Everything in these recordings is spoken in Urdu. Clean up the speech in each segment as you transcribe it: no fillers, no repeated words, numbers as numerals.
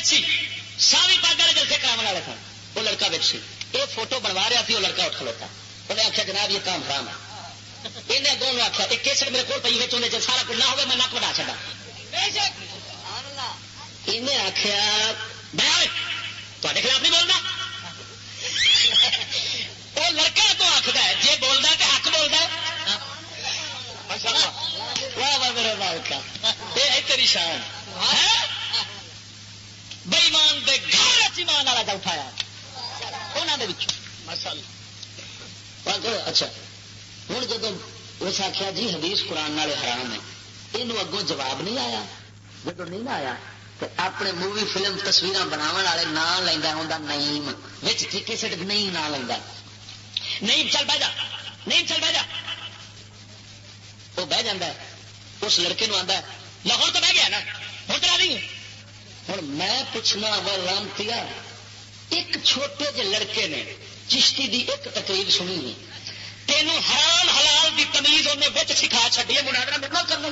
سی ساوی پاگ والے جلسے کرا والے سن وہ لڑکا سی یہ فوٹو بنوا رہا تھی وہ لڑکا اٹھ کھلوتا انہیں آخیا جناب یہ کام حرام ہے انہیں اگوں آخیا ایک کیسٹ میرے کو پی ہے سارا کچھ نہ ہوگا میں نک بنا چڑا انہیں آخیا تے خلاف نہیں بولنا وہ لڑکا تو آخر ہے جی بولتا تو حق بولتا واہ واہ میرے مالک یہ تیری شان بےمان دے گھر ایمان والا اٹھایا انہوں اچھا ہوں جب اس آخیا جی حدیث قرآن والے حرام ہے یہ اگوں جواب نہیں آیا جب نہیں آیا تو اپنے مووی فلم تصویر بناو والے نام لینا ہوں نعیم کسی نہیں نام لینا نہیں چل بہ جا نہیں چل بہ جا وہ بہ جا اس لڑکے آتا لاہور تو بہ گیا نا ہوں کرا دیں ہوں میں پوچھنا وہ رامتی ایک چھوٹے جے لڑکے نے چشتی دی ایک تقریر سنی ہوئی تینوں حرام حلال دی تمیز انہیں بچ سکھا چڈی ہے مناظرہ میرے نال کرنا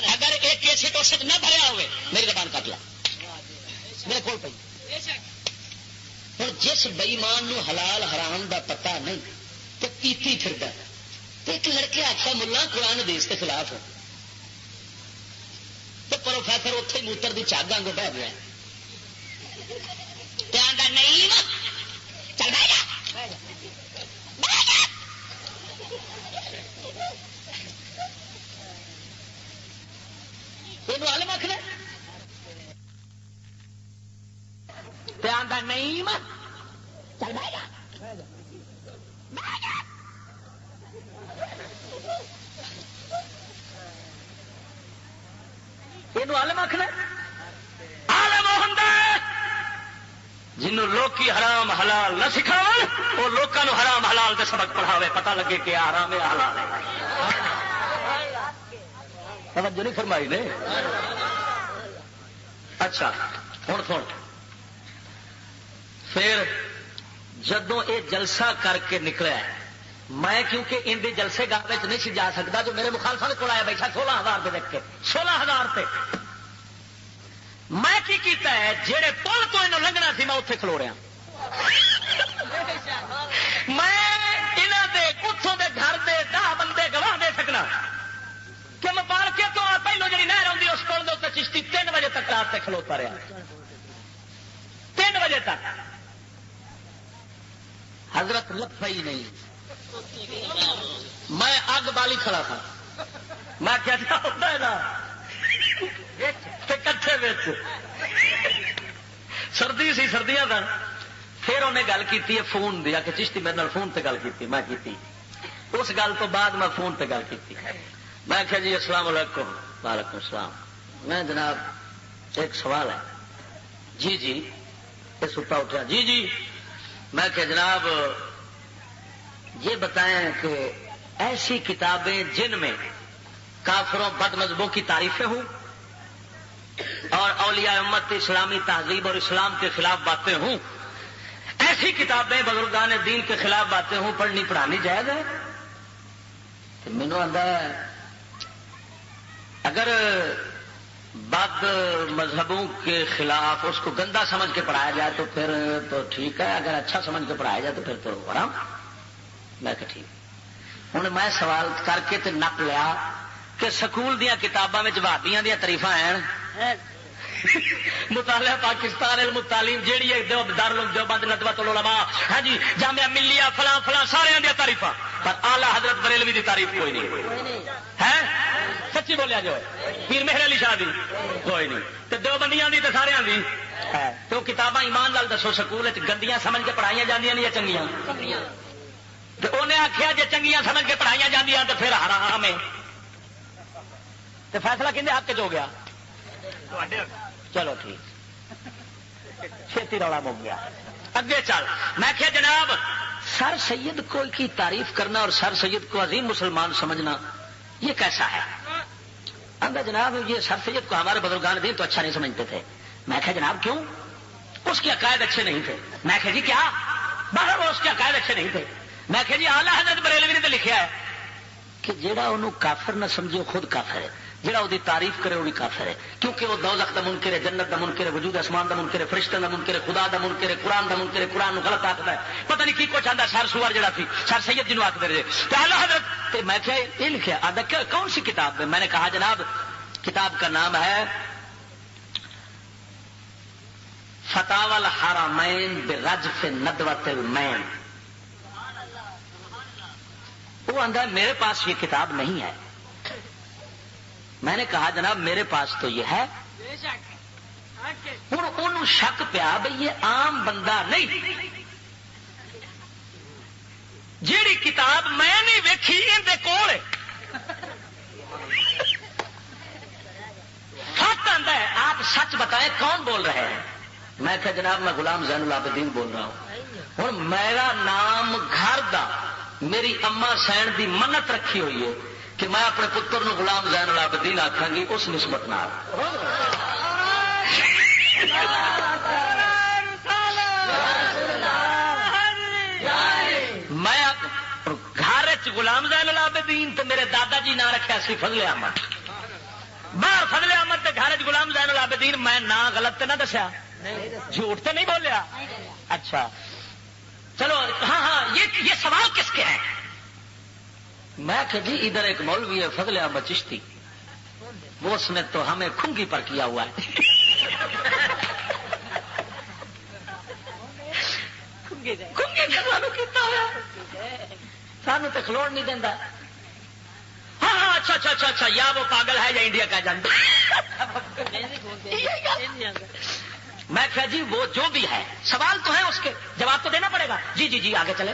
اگر ایک کیسے تو نہ بھریا ہوئے میری زبان کٹ لا میرے کو پی ہوں جس بئیمان حلال حرام دا پتہ نہیں تو کیتی پھردا ایک لڑکے آخیا ملا قرآن حدیث کے خلاف ہے تو پروفیسر اتنے موتر کی چاگ آگے بہ گیا نہیں چل یہ علم آخر نہیں چل یہ عالم آخنا عالم جنوں لوکی حرام حلال نہ سکھاؤ وہ لوگوں حرام حلال کے سبق پڑھاوے پتہ لگے کہ حرام ہے حلال ہے توجہ نہیں فرمائی نے اچھا ہوں سن پھر جدوں یہ جلسہ کر کے نکلا میں کیونکہ ان دی جلسے گاہ نہیں سی جا سکتا جو میرے مخالفا کو آیا بیٹھا 16,000 پہ دیکھ کے 16,000 پہ میں کی کیتا ہے جہے پل تو انہوں لنگنا سی میں اتنے کھلو رہا میں انہوں دے اتوں دے گھر دے 10 بندے گواہ دے سکنا کہ مبارکے تو پہلو جی نہر آتی اس پل کے چشتی 3 بجے تک رات سے کھلوتا رہا 3 بجے تک حضرت لفا ہی نہیں میں اگ بالی کھڑا تھا میں کیا ہوتا ہے نا کٹھے سردی سی سردیاں تھا پھر انہیں گل کی فون دیا کہ چشتی میرے نال فون تے گل کی میں کی اس گل تو بعد میں فون تے گل کی میں آخیا جی السلام علیکم وعلیکم السلام میں جناب ایک سوال ہے جی جی یہ ستا اٹھا جی جی میں کہ جناب یہ بتائیں کہ ایسی کتابیں جن میں کافروں بد مذہبوں کی تعریفیں ہوں اور اولیاء امت اسلامی تہذیب اور اسلام کے خلاف باتیں ہوں ایسی کتابیں بزرگان دین کے خلاف باتیں ہوں پڑھنی پڑھانی جائز ہے مینو آتا ہے اگر بد مذہبوں کے خلاف اس کو گندا سمجھ کے پڑھایا جائے تو پھر تو ٹھیک ہے اگر اچھا سمجھ کے پڑھایا جائے تو پھر تو حرام میں کہ ٹھیک ہوں میں سوال کر کے تے نپ لیا کہ سکول دیا کتاباں میں وہابیاں دیا تاریفاں ہیں مطالعہ پاکستان علم تعلیم جیڑی ہے دارالعلوم دیوبند ندوۃ العلماء ہاں جی جامعہ ملیہ فلاں فلاں سارے دیا تاریفاں پر اعلی حضرت بریلوی دی تعریف کوئی نہیں ہے سچی بولیا جو پیر مہر علی شاہ دی کوئی نہیں تو دیوبندیاں دی تے سارے دی ہے تو کتاباں ایمان لال دسو سکول گندیاں سمجھ کے پڑھائیاں جاندیاں نہیں یا چنگیاں تو انہیں آخیا جی چنگیاں سمجھ کے پڑھائیاں جاندیاں تو پھر حرام ہے تو فیصلہ کہندے حق چ ہو گیا چلو ٹھیک چھتی روڑا مک گیا اگے چل میں کہ جناب سر سید کو کی تعریف کرنا اور سر سید کو عظیم مسلمان سمجھنا یہ کیسا ہے اندر جناب یہ سر سید کو ہمارے بزرگان دین تو اچھا نہیں سمجھتے تھے میں کہ جناب کیوں اس کے عقائد اچھے نہیں تھے میں کہ جی کیا باہر اس کے عقائد اچھے نہیں تھے میں کہ جی اعلی حضرت بریلوی نے تو لکھا ہے کہ جیڑا انہوں کافر نہ سمجھے خود کافر ہے جہاں وہ تعریف کرے وہ بھی کافر ہے، کیونکہ وہ دوزخ دا منکر ہے، جنت دا منکر ہے، وجود آسمان دا منکر ہے، فرشتوں دا منکر ہے، خدا دا منکر ہے، قرآن دا منکر ہے، قرآن غلط آخر ہے، پتہ نہیں کی کچھ آتا سر سوار جڑا تھی سر سید جنوب آخر رہے اللہ حضرت میں کیا یہ لکھا آدھا کون سی کتاب میں نے کہا جناب کتاب کا نام ہے فتاوی الحرمین برجف ندوۃ المین. وہ آندہ میرے پاس یہ کتاب نہیں ہے. میں نے کہا جناب میرے پاس تو یہ ہے. ہوں انہوں شک پیا بھئی یہ عام بندہ نہیں، جیڑی کتاب میں نہیں ویکھی اندے کول سچ آتا ہے. آپ سچ بتائیں کون بول رہے ہیں؟ میں کہا جناب میں غلام زین العابدین بول رہا ہوں. ہوں میرا نام گھر دا میری اما سین دی منت رکھی ہوئی ہے کہ میں اپنے پتر نو غلام زین العابدین آکھاں گی اس نسبت نال. میں گھر غلام زین العابدین تو میرے دادا جی نام رکھا سی فضل احمد، باہر فضل احمد تے گھر غلام زین العابدین. میں نام غلط نہ دسیا، جھوٹ تو نہیں بولیا. اچھا چلو ہاں ہاں یہ سوال کس کے ہے؟ میں کہ جی ادھر ایک مولوی ہے فضل احمد چشتی، وہ اس نے تو ہمیں کھنگی پر کیا ہوا ہے. سانو تو کھلوڑ نہیں دینا. ہاں ہاں اچھا اچھا اچھا اچھا یا وہ پاگل ہے یا انڈیا کا جانتا. میں کہا جی وہ جو بھی ہے سوال تو ہے اس کے جواب تو دینا پڑے گا. جی جی جی آگے چلے.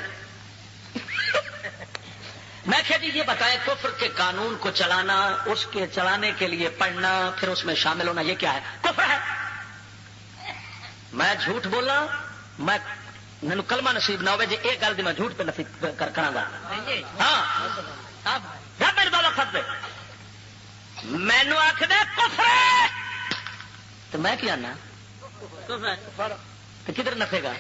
میں کہا جی یہ بتائیں کفر کے قانون کو چلانا، اس کے چلانے کے لیے پڑھنا پھر اس میں شامل ہونا یہ کیا ہے؟ کفر ہے. میں جھوٹ بولا میں کلمہ نصیب نہ ہوئے جی ایک گل دی میں جھوٹ پہ نصیب کرا گا. ہاں میرے بابا خط پہ مینو آخ دے کفر تو میں کیا نا تو کدھر نفے گا؟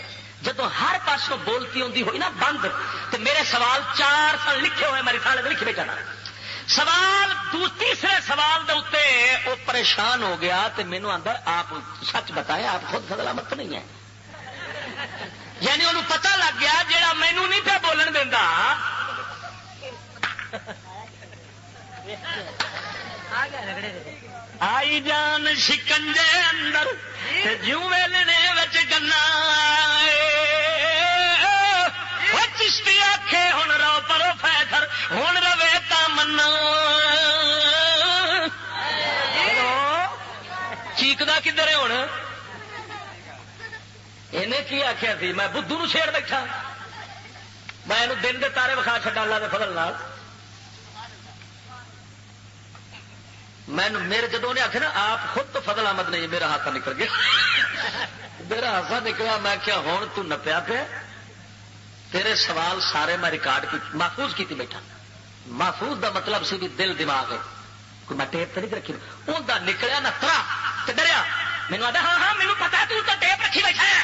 جدو ہر پاسوں بولتی ہوتی ہوئی نا بند تو میرے سوال 4 سال لکھے ہوئے میری سال لکھے بیٹھا سوال تیسرے سوال دے اتنے وہ پریشان ہو گیا تو مینو آدھا آپ سچ بتائیں آپ خود فضل احمد تو نہیں ہے. یعنی انہوں پتہ لگ گیا جیڑا مینو نہیں پہ بولن دینا آئی جان شکنجے اندر جوں ویلنے وچ گنا چشتی آکھے ہن رو پرو فیصر ہن روے تا منا. چیکدا کدھر ہے ہن؟ انہیں کی آخیا سی میں بدھو نو چھیڑ بیٹھا. میں دن دے تارے وکھا چھڈا اللہ دے فضل نال. میرے جدو نے آخیا نا آپ خود تو فضل احمد نہیں میرا ہاتھ نکل گیا. میرا ہاتھا نکلا میں کیا ہوں تو نپیا پیا تیرے سوال سارے میں ریکارڈ کی محفوظ کی بیٹھا. محفوظ دا مطلب سی بھی دل دماغ ہے کوئی میں ٹیپ تو نہیں رکھی. ان کا نکلیا نہ ترا تو ڈریا مینو آتا ہاں ہاں مینو پتا تو ٹیپ رکھی بیٹھا ہے.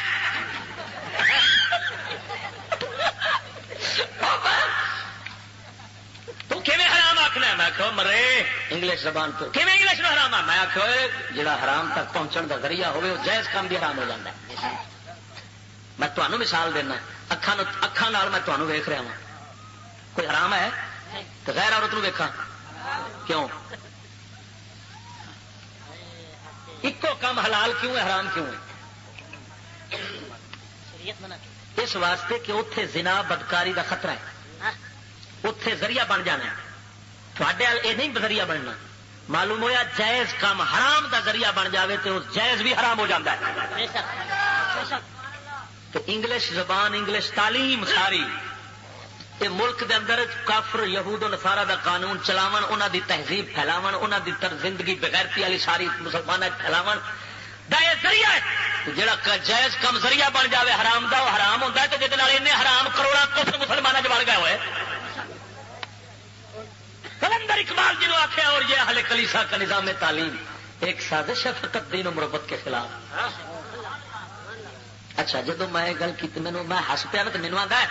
تو کیویں حرام آخنا میں آخو مرے انگلش زبان تو کیویں انگلش میں حرام ہے؟ میں آخو جڑا حرام تک پہنچن کا ذریعہ ہوئے وہ جائز کام بھی حرام ہو جاتا ہے. میں تمہیں مثال دینا اکھان میں تمہیں ویخ رہا ہوں کوئی حرام ہے تو غیر عورت نو ویکھاں کیوں؟ ایکو کام حلال کیوں ہے حرام کیوں ہے؟ اس واسطے کہ اتے زنا بدکاری کا خطرہ ہے، اتے ذریعہ بن جانا ہے. تھوڑے یہ نہیں ذریعہ بننا. معلوم ہوا جائز کام حرام دا ذریعہ بن جاوے تو جائز بھی حرام ہو جاتا ہے. تو انگلش زبان انگلش تعلیم ساری یہ ملک دے اندر کافر یہود و نصارا دا قانون چلاون، انہاں دی تہذیب پھیلاون، انہاں دی زندگی بغیرتی والی ساری مسلمانوں پھیلاون دا یہ ذریعہ ہے. جڑا جائز کم ذریعہ بن جاوے حرام دا وہ حرام ہوتا ہے. تو جہد حرام کروڑا کفر مسلمانوں چ بڑھ گئے ہوئے. کلندر اقبال جنہوں آخیا اور یہ اہل کلیسا کا نظام تعلیم ایک سازش ہے فقط دین و مربت کے خلاف. اچھا جدو میں گل کی میں ہس پیا نا تو مینو آتا ہے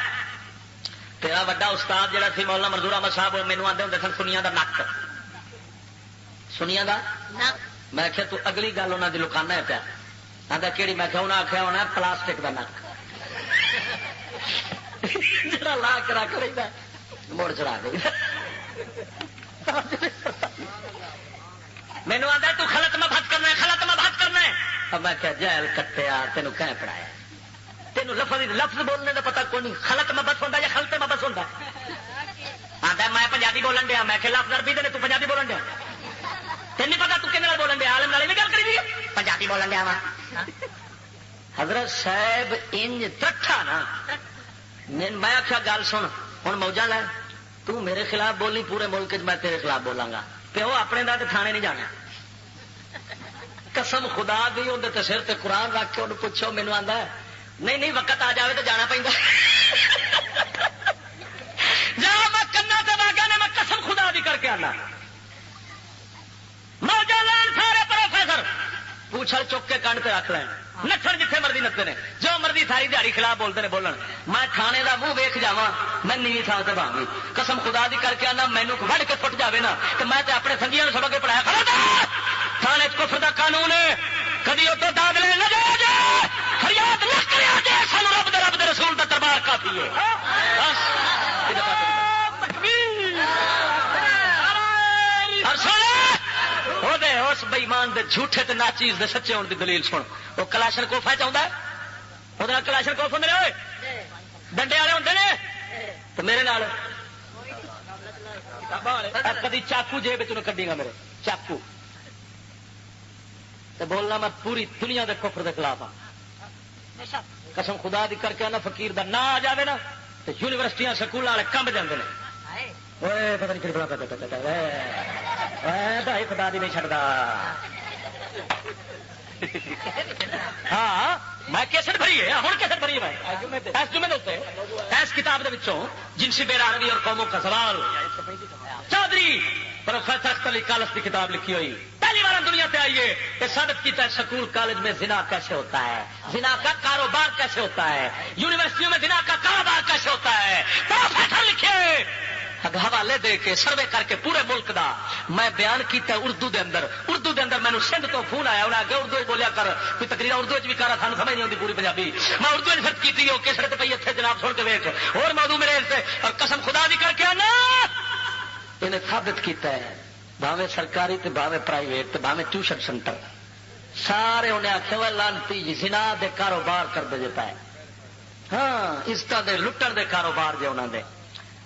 تیرا وڈا استاد جڑا سی مولانا منظور احمد صاحب مینو آتے ہوں سن سنیا کا نک سنیا گا میں آخیا تو اگلی گل انہوں کی لکانا ہے پیا آتا کہڑی میں انہیں آخیا ہونا پلاسٹک کا نک جڑا لا کے رکھ لینا موڑ چڑھا دے مینو آتا تو خلط مبحث کرنا ہے خلط مبحث کرنا ہے اب میں کیا جیل کٹیا تینوں کہیں پڑھایا تینوں لفظ بولنے کا پتا کون نہیں خلط مبحث ہوتا یا خلط مبحث ہوتا آتا میں پنجابی بولن دیا میں کہ لفظ عربی دے تو پنجابی بولن دیا تین نہیں پتا تو کھنے بولن دیا عالم والے بھی گل کری پنجابی بولن دیا وا حضرت صاحب انج تٹھا نا میں آخیا گل سن ہوں موجہ لے تو میرے خلاف بولنی پورے ملک میں تیرے خلاف بولاں گا پیو اپنے دا تے تھانے نہیں جانا قسم خدا دی اندر سر تے قرآن رکھ کے انہوں پوچھو مینو آتا ہے نہیں وقت آ جائے تو جانا پہنتا جا میں کنا تے واگا نے میں قسم خدا دی کر کے آنا موجہ لین سارے پروفیسر پوچھل چک کے کنڈ تے رکھ لین نچن جتنے مرضی نچتے ہیں جو مرضی ساری دیہڑی خلاف بولتے ہیں بولن میں تھانے کا منہ ویخ جا میں نیوی تھان سے بھاگی قسم خدا دی کر کے آنا مینو وڑ کے فٹ جائے نا تو میں اپنے سنگیاں سبق کے پڑھایا کھڑا تھانے کفر دا قانون ہے کدی اتو داد لے نہ جائے فریاد نہ کرے سانو رب دے رسول دا دربار کافی ہے اس بئیمان دے جھوٹے تے ناچیز دے سچے ہونے کی دلیل سن وہ کلاشن کوفا چاہتا ہے وہ کلاشن کوف ہوں ڈنڈے والے ہوتے ہیں تو میرے نال کدی چاقو جیب کڈی گا میرے چاقو تو بولنا میں پوری دنیا دے کفر دے خلاف ہاں قسم خدا دی کر کے آنا فقیر دا نہ آ جائے نا تو یونیورسٹیاں سکول والے کمب جاتے ہیں پتا نہیں بھائی خدا دی نہیں چڑھتا ہاں میں کیسٹ بھری ہے ہوں کیسٹ بھری ہے اس کتاب جنسی بے روی اور قوموں کا سوال چودھری پروفیسر اختر علی کالس کی کتاب لکھی ہوئی پہلی بار دنیا پہ آئیے یہ ثابت کیتا ہے سکول کالج میں زنا کیسے ہوتا ہے زنا کا کاروبار کیسے ہوتا ہے یونیورسٹیوں میں زنا کا کاروبار کیسے ہوتا ہے پروفیسر لکھے حوالے دے کے سروے کر کے پورے ملک دا میں بیان کیتا ہے اردو دے اندر مینوں سندھ تو فون آیا انہیں آگے اردو بولیا کر کوئی تقریر اردو بھی کر سانو سمجھ نہیں آتی پوری پنجابی میں اردو سرچ کی کیسے پی اتنے جناب سن کے ویخ اور موضوع میرے اور قسم خدا دی کر کے آنا انہیں ثابت کیتا ہے بھاوے سرکاری تے بھاوے پرائیویٹ تے بھاوے ٹیوشن سینٹر سارے انہیں آخیا لانتی زنا دے کاروبار کرتے جے پائے ہاں عزت دے لٹن دے کاروبار جے انہوں دے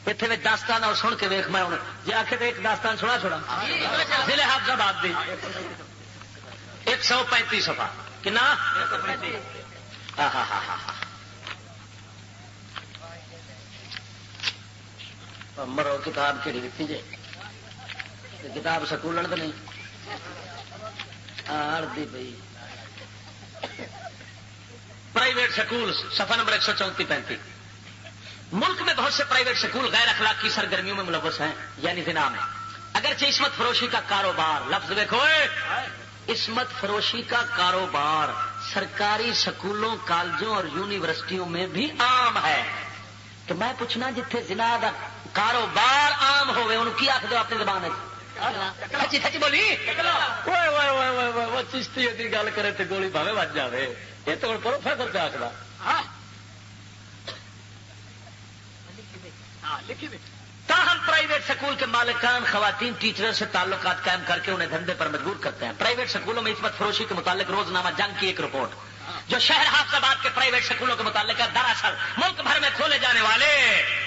اتنے داستان اور سن کے ویخ میں جی آخر تو ایک داستان سنا چھوڑا ضلع حافظ آباد دی 135 صفحہ کنا مرو کتاب کہڑی دیتی جی کتاب سکولن تو نہیں آڑتی پی پرائیویٹ سکول صفحہ نمبر 134-35 ملک میں بہت سے پرائیویٹ سکول غیر اخلاقی سرگرمیوں میں ملوث ہیں یعنی زنا میں اگرچہ عصمت فروشی کا کاروبار لفظ دیکھو عصمت فروشی کا کاروبار سرکاری سکولوں کالجوں اور یونیورسٹیوں میں بھی عام ہے تو میں پوچھنا جتھے زنا دا کاروبار عام ہوئے انہوں کی آخ دو اپنی زبان سچی سچی بولی چشتی گل کرے تو گولی بھاوے بچ جائے یہ تو پروفیسر پہ آخر تاہم پرائیویٹ سکول کے مالکان خواتین ٹیچروں سے تعلقات قائم کر کے انہیں دھندے پر مجبور کرتے ہیں پرائیویٹ سکولوں میں عصمت فروشی کے متعلق روزنامہ جنگ کی ایک رپورٹ جو شہر حافظ آباد کے پرائیویٹ سکولوں کے متعلق ہے دراصل ملک بھر میں کھولے جانے والے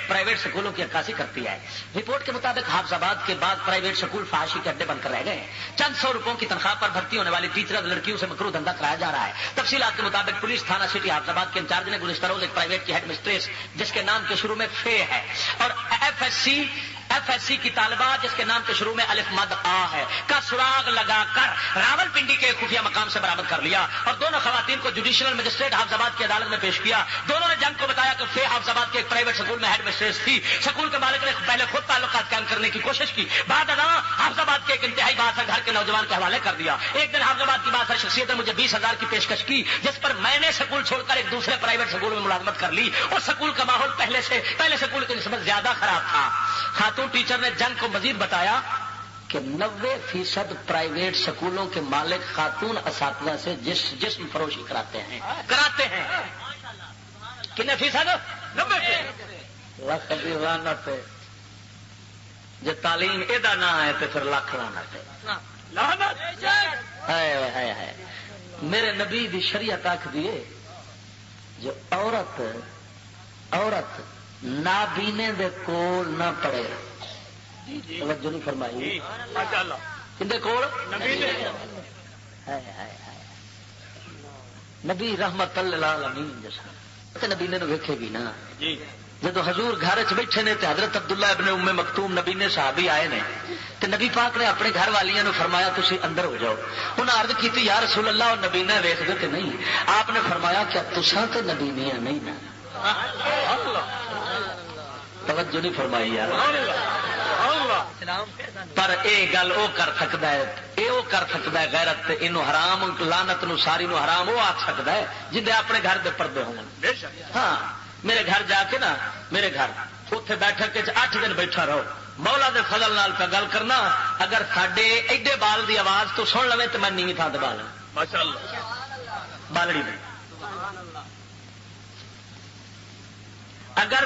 پرائیویٹ سکولوں کی عکاسی کرتی ہے رپورٹ کے مطابق حافظ آباد کے بعد پرائیویٹ سکول فحاشی کے اڈے بن کر رہ گئے ہیں چند سو روپوں کی تنخواہ پر بھرتی ہونے والی ٹیچر لڑکیوں سے مکروہ دھندا کرایا جا رہا ہے تفصیلات کے مطابق پولیس تھانہ سٹی حافظ آباد کے انچارج نے گزشتہ روز ایک پرائیویٹ کی ہیڈ مسٹریس جس کے نام کے شروع میں فے ہے اور ایف ایس سی کی طالبہ جس کے نام کے شروع میں الف مد آ ہے کا سراغ لگا کر راول پنڈی کے خفیہ مقام سے برآمد کر لیا اور دونوں خواتین کو جوڈیشنل مجسٹریٹ حافظ آباد کی عدالت میں پیش کیا دونوں نے جنگ کو بتایا کہ فے حافظ آباد کے ایک پرائیویٹ سکول میں ہیڈ مسٹریس تھی سکول کے مالک نے پہلے خود تعلقات قائم کرنے کی کوشش کی بعد ازاں حافظ آباد کے ایک انتہائی بااثر گھر کے نوجوان کے حوالے کر دیا ایک دن حافظ آباد کی بااثر شخصیت نے مجھے 20,000 کی پیشکش کی جس پر میں نے سکول چھوڑ کر ایک دوسرے پرائیویٹ سکول میں ملازمت کر لی اور سکول کا ماحول پہلے سکول کی نسبت زیادہ خراب تھا خاتون ٹیچر نے جنگ کو مزید بتایا کہ 90% پرائیویٹ سکولوں کے مالک خاتون اساتذہ سے جسم فروشی کراتے ہیں کتنے فیصد؟ 90%. جی تعلیم یہ نہ ہے تو پھر لاکھ لعنت ہے. میرے نبی دی شریعت آخ دیے جو عورت نابینے دے کول نہ پڑے. توجہ نہیں فرمائی کندے کول؟ نبی رحمت للعالمین جیسا نبینے نو ویکھے گی نا. جدو حضور گھر چ بیٹھے نے تے حضرت عبداللہ ابن ام مکتوم نبی نے صحابی آئے نے تے نبی پاک نے اپنے گھر والیاں نو فرمایا تسی اندر ہو جاؤ. انہاں عرض کیتی یا رسول اللہ اور نبی نے ویکھ دے تے نہیں. آپ نے فرمایا کیا تساں تے نبی نہیں نا. توجہ نہیں فرمائی یار. پر اے گل او کر سکتا ہے او کر سکتا ہے غیرت اینو حرام لعنت نو ساری نو حرام وہ آکھ سکتا ہے جندے اپنے گھر دے پردے ہون. ہاں میرے گھر جا کے نا میرے گھر اتنے بیٹھک 8 دن بیٹھا رہو مولا دے فضل نال پہ گل کرنا. اگر ساڈے ایڈے بال دی آواز تو سن لوے تو میں نیویں تھان دبا لوں بالڑی میں. اگر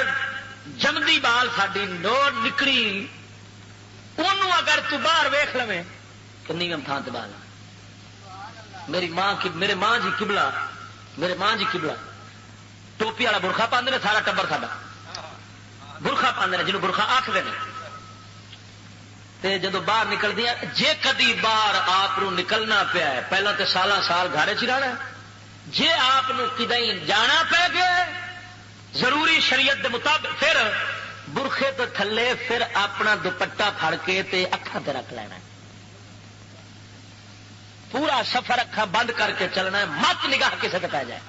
جمدی بال ساری نور نکلی انہوں اگر تو باہر ویخ لو تو نیویں تھان دبا لوں. میرے ماں جی قبلہ ٹوپی والا برخا پاندے نے سارا ٹبر ساڈا برخا پاندے نے جنہوں برخا آخر تے جدو باہر نکل دیا جے کدی باہر آپ نکلنا پیا ہے پہلا تو سال گھر چ رہنا. جے آپ کدی جانا پی گیا ضروری شریعت دے مطابق پھر برخے تو تھلے پھر اپنا دوپٹا پھڑ کے تے اکھاں تے رکھ لینا. پورا سفر اکھاں بند کر کے چلنا ہے مت نگاہ کسے تے پی جائے.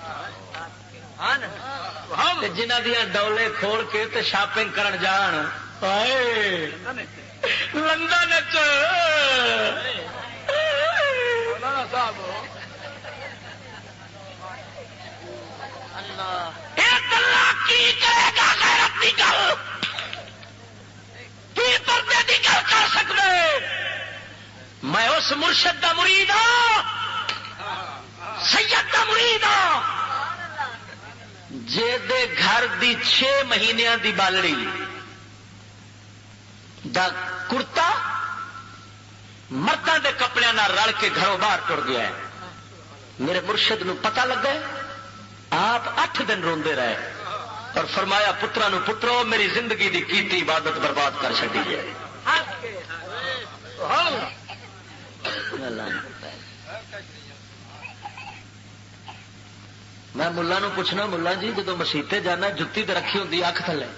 جنہ دیا ڈولے کھول کے تے شاپنگ کرن جان لندن کی کرے گا غیرت دی گل کی پردے دی گل کر سکتے. میں اس مرشد دا مرید ہاں سید دا مرید ہاں جے دے گھر دی 6 مہینیاں دی بالڑی دا کرتا مردوں دے کپڑے نال رل کے گھروں باہر ٹر گیا ہے. میرے مرشد نو پتہ لگا آپ 8 دن روندے رہے اور فرمایا پترا نو پترو میری زندگی دی کیتی عبادت برباد کر چڑی ہے. میں ملا نو پوچھنا ملا جی جدو مسیتے جانا جتی تے رکھی ہوندی اکھ تھلے